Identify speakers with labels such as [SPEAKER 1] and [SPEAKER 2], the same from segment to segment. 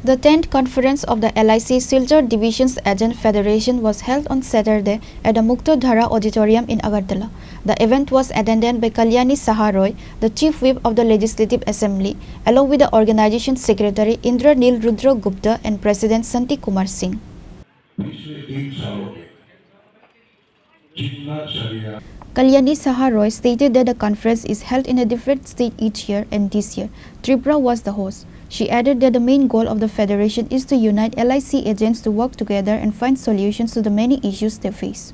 [SPEAKER 1] The 10th conference of the LIC Silchar Division's Agent Federation was held on Saturday at the Muktodhara Auditorium in Agartala. The event was attended by Kalyani Saha, the Chief Whip of the Legislative Assembly, along with the organization secretary Indra Nil Rudra Gupta and President Santi Kumar Singh. Kalyani Saha stated that the conference is held in a different state each year, and this year, Tripura was the host. She added that the main goal of the federation is to unite LIC agents to work together and find solutions to the many issues they face.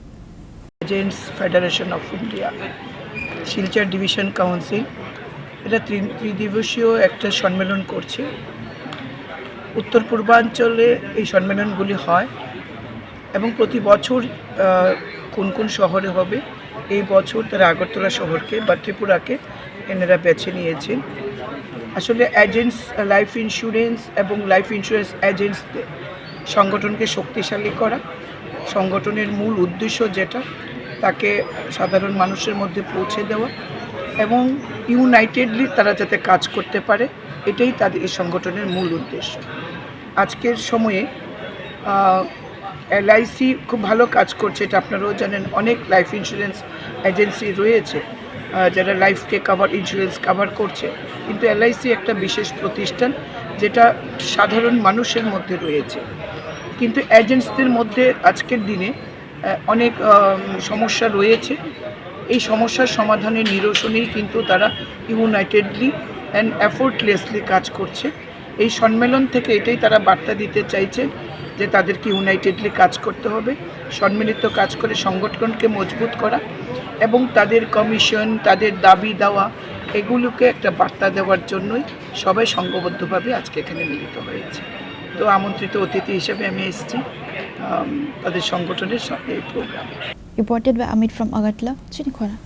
[SPEAKER 2] Agents Federation of India, Silchar Division Council, এটা ত্রিদিবসীয় একটা সম্মেলন করছে। উত্তর পূর্বাঞ্চলে এই সম্মেলনগুলি হয় এবং প্রতি বছর কোন কোন শহরে হবে এই বছর তারা আগরতলা শহরকে বা ত্রিপুরাকে এনারা বেছে নিয়েছেন। আসলে এজেন্টস লাইফ ইন্স্যুরেন্স এবং লাইফ ইন্স্যুরেন্স এজেন্টসদের সংগঠনকে শক্তিশালী করা, সংগঠনের মূল উদ্দেশ্য যেটা তাকে সাধারণ মানুষের মধ্যে পৌঁছে দেওয়া এবং ইউনাইটেডলি তারা যাতে কাজ করতে পারে, এটাই তাদের এই সংগঠনের মূল উদ্দেশ্য। আজকের সময়ে LIC খুব ভালো কাজ করছে, এটা আপনারাও জানেন। অনেক লাইফ ইন্স্যুরেন্স এজেন্সি রয়েছে যারা লাইফকে ইন্স্যুরেন্স কাভার করছে, কিন্তু LIC একটা বিশেষ প্রতিষ্ঠান যেটা সাধারণ মানুষের মধ্যে রয়েছে। কিন্তু এজেন্টসদের মধ্যে আজকের দিনে অনেক সমস্যা রয়েছে। এই সমস্যার সমাধানের নিরসনেই কিন্তু তারা ইউনাইটেডলি অ্যান্ড এফোর্টলেসলি কাজ করছে। এই সম্মেলন থেকে এটাই তারা বার্তা দিতে চাইছে যে তাদেরকে ইউনাইটেডলি কাজ করতে হবে, সম্মিলিত কাজ করে সংগঠনকে মজবুত করা এবং তাদের কমিশন, তাদের দাবি দেওয়া এগুলোকে একটা বার্তা দেওয়ার জন্যই সবাই সংঘবদ্ধভাবে আজকে এখানে মিলিত হয়েছে। তো আমন্ত্রিত অতিথি হিসেবে আমি এসেছি তাদের সংগঠনের এই প্রোগ্রামে।
[SPEAKER 1] Reported by Amit from Agartala, Chini, Khorang.